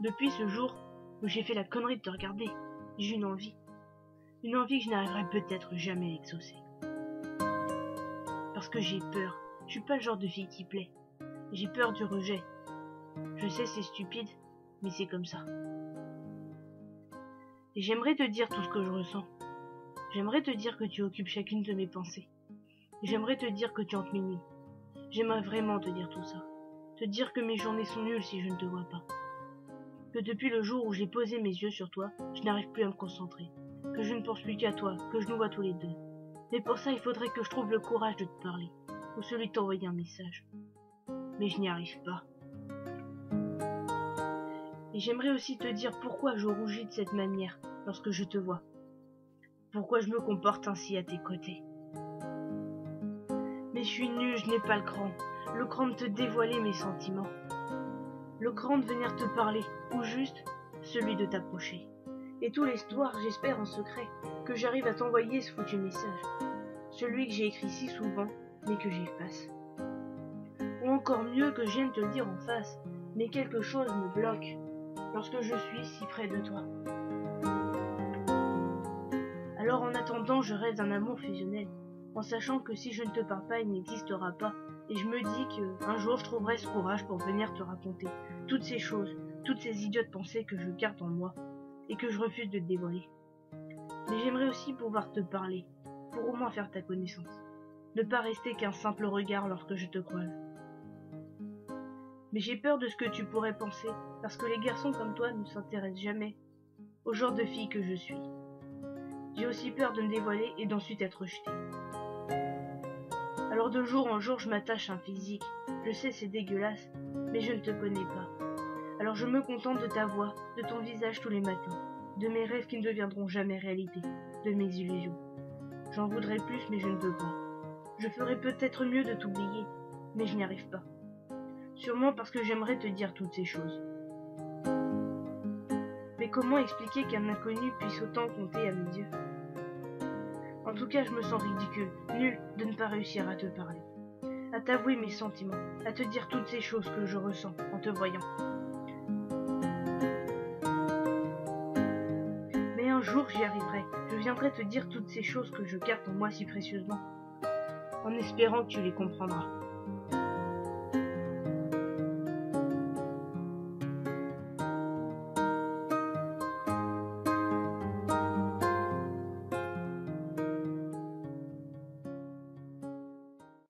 Depuis ce jour où j'ai fait la connerie de te regarder, j'ai une envie. Une envie que je n'arriverai peut-être jamais à exaucer. Parce que j'ai peur. Je suis pas le genre de fille qui plaît. J'ai peur du rejet. Je sais, c'est stupide, mais c'est comme ça. Et j'aimerais te dire tout ce que je ressens. J'aimerais te dire que tu occupes chacune de mes pensées. J'aimerais te dire que tu hantes mes nuits. J'aimerais vraiment te dire tout ça. Te dire que mes journées sont nulles si je ne te vois pas. Que depuis le jour où j'ai posé mes yeux sur toi, je n'arrive plus à me concentrer. Que je ne pense plus qu'à toi, que je nous vois tous les deux. Mais pour ça, il faudrait que je trouve le courage de te parler, ou celui de t'envoyer un message. Mais je n'y arrive pas. Et j'aimerais aussi te dire pourquoi je rougis de cette manière lorsque je te vois. Pourquoi je me comporte ainsi à tes côtés. Mais je suis nulle, je n'ai pas le cran de te dévoiler mes sentiments. Le cran de venir te parler, ou juste celui de t'approcher. Et tous les soirs, j'espère en secret que j'arrive à t'envoyer ce foutu message. Celui que j'ai écrit si souvent, mais que j'efface. Ou encore mieux que je vienne te le dire en face, mais quelque chose me bloque lorsque je suis si près de toi. Alors en attendant, je rêve d'un amour fusionnel, en sachant que si je ne te parle pas, il n'existera pas. Et je me dis qu'un jour je trouverai ce courage pour venir te raconter toutes ces choses, toutes ces idiotes pensées que je garde en moi et que je refuse de te dévoiler. Mais j'aimerais aussi pouvoir te parler, pour au moins faire ta connaissance. Ne pas rester qu'un simple regard lorsque je te croise. Mais j'ai peur de ce que tu pourrais penser, parce que les garçons comme toi ne s'intéressent jamais au genre de fille que je suis. J'ai aussi peur de me dévoiler et d'ensuite être rejetée. Alors de jour en jour, je m'attache à un physique. Je sais, c'est dégueulasse, mais je ne te connais pas. Alors je me contente de ta voix, de ton visage tous les matins, de mes rêves qui ne deviendront jamais réalité, de mes illusions. J'en voudrais plus, mais je ne peux pas. Je ferais peut-être mieux de t'oublier, mais je n'y arrive pas. Sûrement parce que j'aimerais te dire toutes ces choses. Mais comment expliquer qu'un inconnu puisse autant compter à mes yeux? En tout cas, je me sens ridicule, nulle de ne pas réussir à te parler, à t'avouer mes sentiments, à te dire toutes ces choses que je ressens en te voyant. Mais un jour, j'y arriverai. Je viendrai te dire toutes ces choses que je garde en moi si précieusement, en espérant que tu les comprendras.